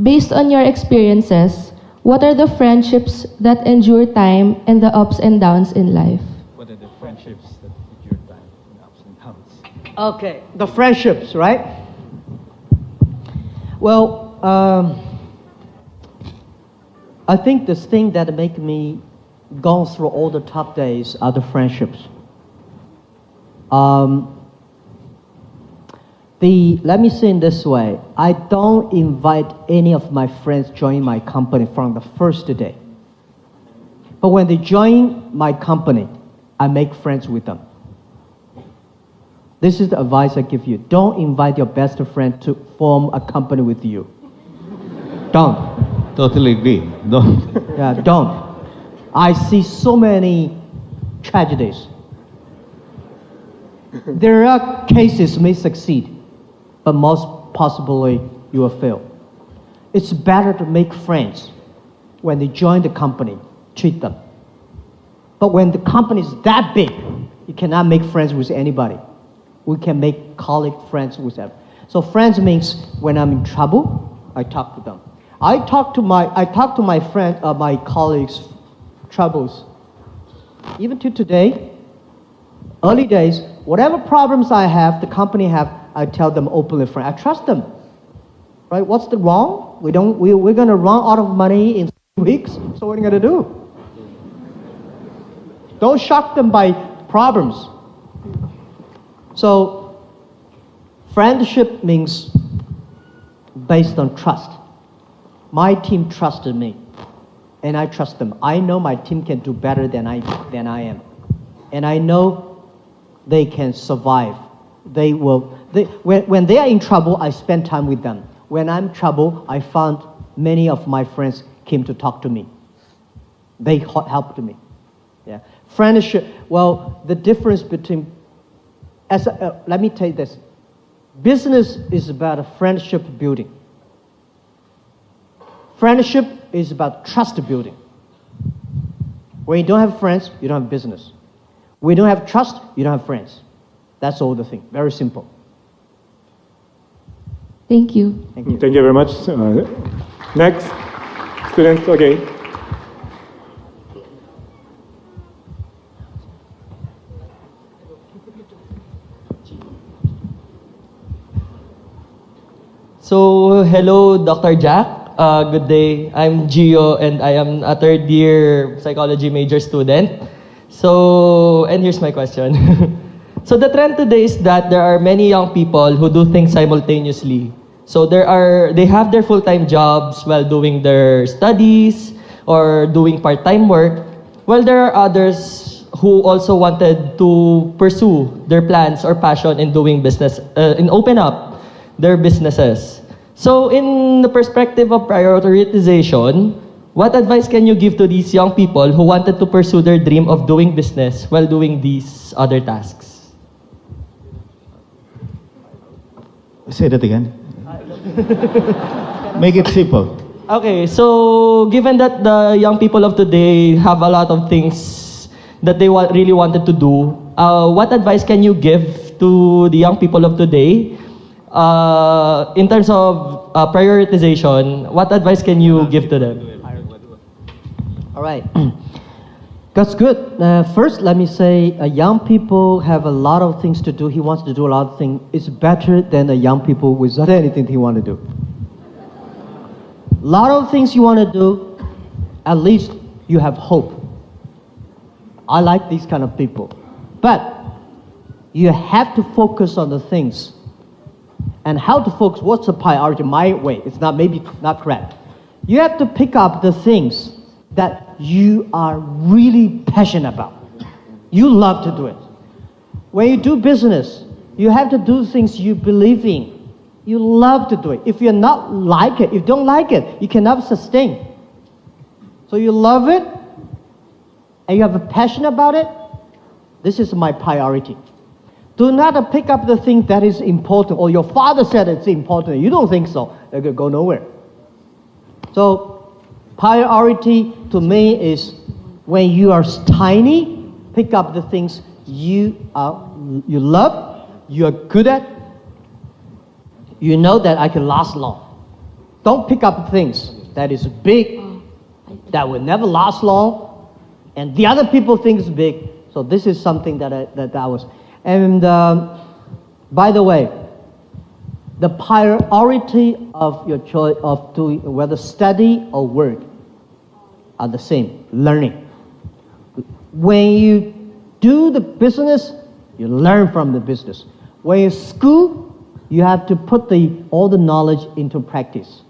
based on your experiences, what are the friendships that endure time and the ups and downs in life? What are the friendships that fit your time in ups and downs. Okay, the friendships, right? Well, I think this thing that make me go through all the tough days are the friendships. Let me say it this way, I don't invite any of my friends join my company from the first day. But when they join my company, I make friends with them. This is the advice I give you. Don't invite your best friend to form a company with you. Don't. Totally agree. Don't. Yeah, don't. I see so many tragedies. There are cases may succeed, but most possibly you will fail. It's better to make friends when they join the company, treat them. But when the company is that big, you cannot make friends with anybody. We can make colleague friends with them. So friends means when I'm in trouble, I talk to them. I talk to my friend, my colleagues' troubles. Even to today, early days, whatever problems I have, the company have, I tell them openly, friend. I trust them, right? What's the wrong? We're gonna run out of money in 3 weeks. So what are you gonna do? Don't shock them by problems. So, friendship means based on trust. My team trusted me, and I trust them. I know my team can do better than I am, and I know they can survive. When they are in trouble, I spend time with them. When I'm in trouble, I found many of my friends came to talk to me. They helped me. Yeah, friendship. Well, the difference between let me tell you this. Business is about a friendship building. Friendship is about trust building. When you don't have friends, you don't have business. When you don't have trust, you don't have friends. That's all the thing. Very simple. Thank you. Thank you. Thank you very much. Next, students, okay. So, hello, Dr. Jack. Good day. I'm Gio, and I am a third-year psychology major student. So, and here's my question. So, the trend today is that there are many young people who do things simultaneously. So, they have their full-time jobs while doing their studies or doing part-time work, while there are others who also wanted to pursue their plans or passion in doing business, and open up their businesses. So in the perspective of prioritization, what advice can you give to these young people who wanted to pursue their dream of doing business while doing these other tasks? Say that again. Make it simple. Okay, so given that the young people of today have a lot of things that they really wanted to do, what advice can you give to the young people of today in terms of prioritization? What advice can you give to them? All right. That's good. First, let me say, young people have a lot of things to do. He wants to do a lot of things. It's better than the young people without anything he want to do. A lot of things you want to do, at least you have hope. I like these kind of people. But you have to focus on the things. And how to focus, what's the priority? My way, it's maybe not correct. You have to pick up the things that you are really passionate about. You love to do it. When you do business, you have to do things you believe in. You love to do it. If you don't like it, you cannot sustain. So you love it, and you have a passion about it. This is my priority. Do not pick up the thing that is important, or your father said it's important. You don't think so. They're going to go nowhere. So, priority to me is when you are tiny, pick up the things you love, you are good at. You know that I can last long. Don't pick up things that is big, that will never last long, and the other people think it's big. So this is something that I was. And by the way, the priority of your choice of doing whether study or work are the same, learning. When you do the business, you learn from the business. When you school, you have to put all the knowledge into practice.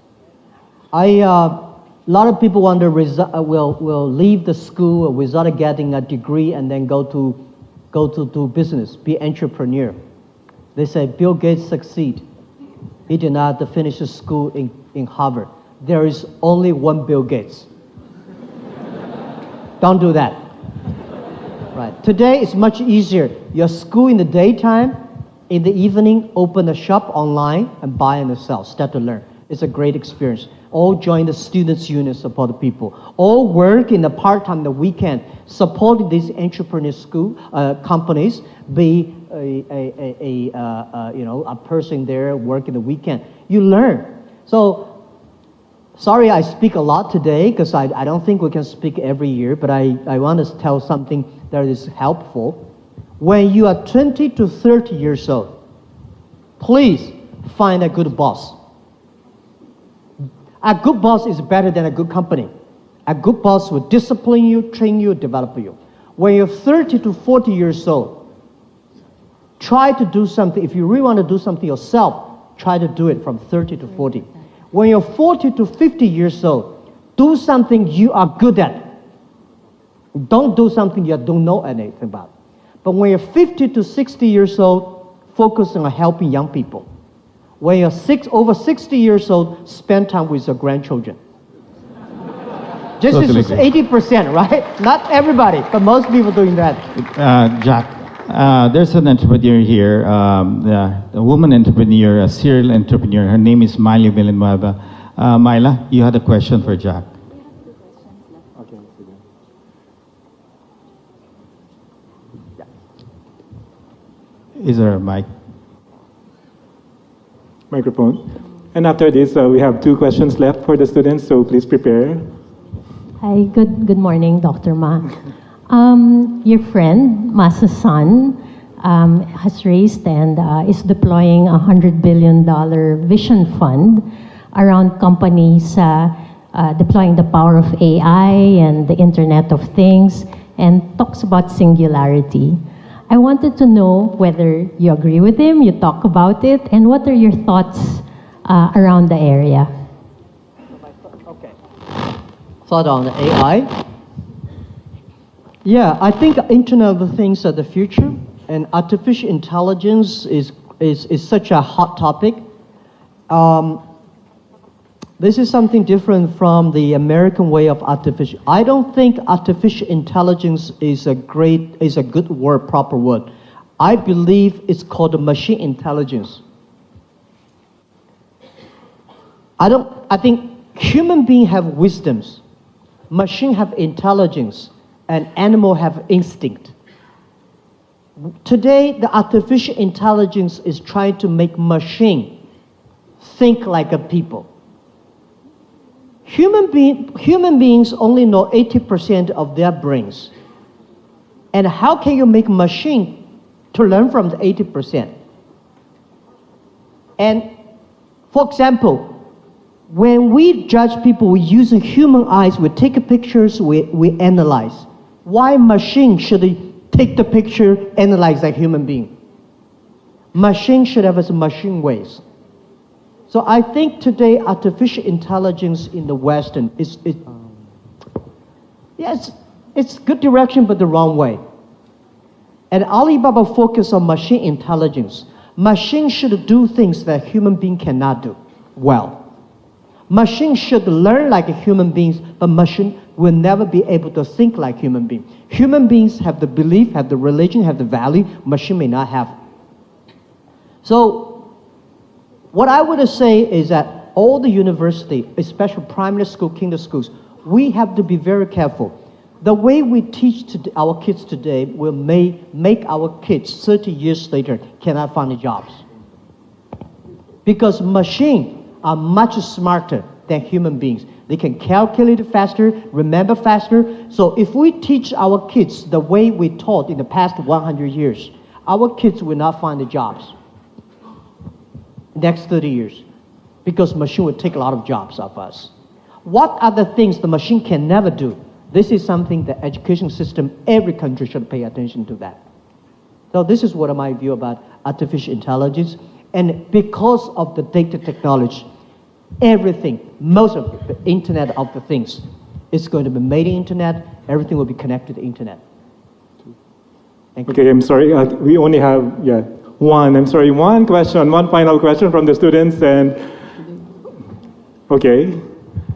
A lot of people will leave the school without getting a degree and then go to do business, be entrepreneur. They say Bill Gates succeed. He did not finish school in Harvard. There is only one Bill Gates. Don't do that. Right. Today it's much easier. Your school in the daytime, in the evening, open a shop online and buy and sell, start to learn. It's a great experience. All join the students' union, support the people. All work in the part-time, the weekend, support these entrepreneur school companies. Be a person there working the weekend. You learn. So, sorry I speak a lot today because I don't think we can speak every year, but I want to tell something that is helpful. When you are 20 to 30 years old, please find a good boss. A good boss is better than a good company. A good boss will discipline you, train you, develop you. When you're 30 to 40 years old, try to do something. If you really want to do something yourself, try to do it from 30 to 40. When you're 40 to 50 years old, do something you are good at. Don't do something you don't know anything about. But when you're 50 to 60 years old, focus on helping young people. When you're over 60 years old, spend time with your grandchildren. This is 80%, right? Not everybody, but most people doing that. Jack, there's an entrepreneur here, a woman entrepreneur, a serial entrepreneur. Her name is Miley Villanueva. Myla, you had a question for Jack. Is there a mic? Microphone. And after this, we have 2 questions left for the students, so please prepare. Hi, good morning, Dr. Ma. Your friend, Masa's son, has raised and is deploying a $100 billion vision fund around companies deploying the power of AI and the Internet of Things, and talks about singularity. I wanted to know whether you agree with him, you talk about it, and what are your thoughts around the area? Okay. Thought on AI? Yeah, I think Internet of Things are the future, and artificial intelligence is such a hot topic. This is something different from the American way of artificial. I don't think artificial intelligence is a good word, proper word. I believe it's called machine intelligence. I think human beings have wisdoms, machine have intelligence, and animal have instinct. Today, the artificial intelligence is trying to make machine think like a people. Human beings only know 80% of their brains. And how can you make a machine to learn from the 80%? And for example, when we judge people, we use human eyes, we take pictures, we analyze. Why machine should take the picture, analyze like human being? Machine should have its machine ways. So I think today artificial intelligence in the Western it's good direction but the wrong way. And Alibaba focus on machine intelligence. Machine should do things that human being cannot do well. Machine should learn like human beings, but machine will never be able to think like human beings. Human beings have the belief, have the religion, have the value. Machine may not have. So what I would say is that all the university, especially primary school, kinder schools, we have to be very careful. The way we teach our kids today will make our kids 30 years later cannot find jobs. Because machines are much smarter than human beings. They can calculate it faster, remember faster. So if we teach our kids the way we taught in the past 100 years, our kids will not find the jobs next 30 years because machine will take a lot of jobs of us. What are the things the machine can never do? This is something the education system, every country should pay attention to that. So this is what my view about artificial intelligence. And because of the data technology, everything, most of it, the Internet of the things, is going to be made in Internet. Everything will be connected to the Internet. Thank you. Okay, I'm sorry. We only have one question, one final question from the students, and okay.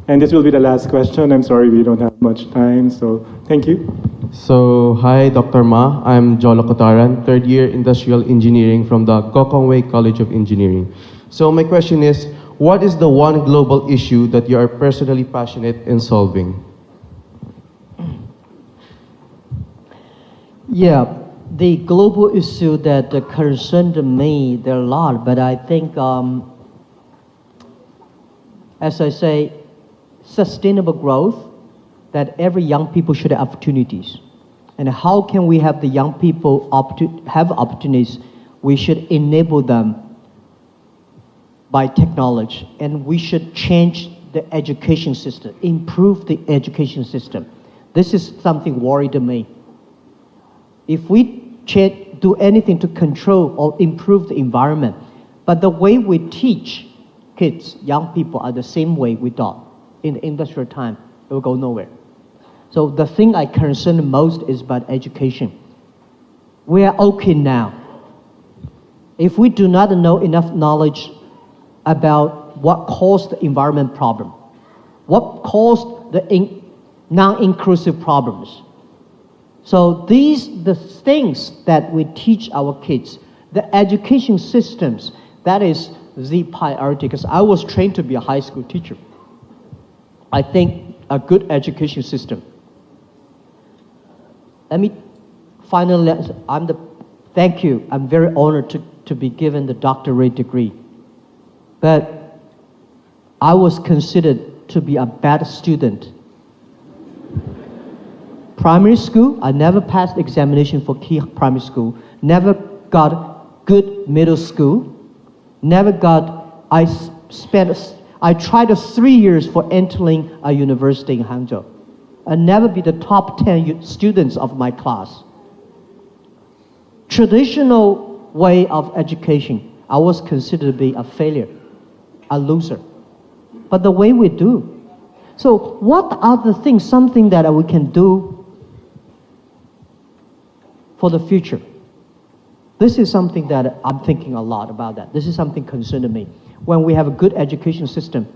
And this will be the last question. I'm sorry we don't have much time, so thank you. So, hi, Dr. Ma. I'm Jolo Kotaran, third year industrial engineering from the Gokongwei College of Engineering. So, my question is, what is the one global issue that you are personally passionate in solving? Yeah, the global issue that concerned me, there are a lot, but I think, as I say, sustainable growth, that every young people should have opportunities. And how can we have the young people have opportunities? We should enable them by technology, and we should change the education system, improve the education system. This is something worried me. If we do anything to control or improve the environment, but the way we teach kids, young people, are the same way we taught in the industrial time, it will go nowhere. So the thing I concern most is about education. We are okay now. If we do not know enough knowledge about what caused the environment problem, what caused the non-inclusive problems. So the things that we teach our kids, the education systems, that is the priority, because I was trained to be a high school teacher. I think a good education system. Let me finally, thank you. I'm very honored to be given the doctorate degree. But I was considered to be a bad student. Primary school, I never passed examination for key primary school, never got good middle school, I tried 3 years for entering a university in Hangzhou. I never be the top 10 students of my class. Traditional way of education, I was considered to be a failure, a loser. But the way we do. So what are the things, something that we can do for the future? This is something that I'm thinking a lot about that. This is something concerning me. When we have a good education system,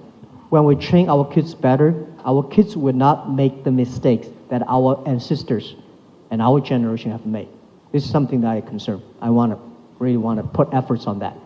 when we train our kids better, our kids will not make the mistakes that our ancestors and our generation have made. This is something that I concern. I really want to put efforts on that.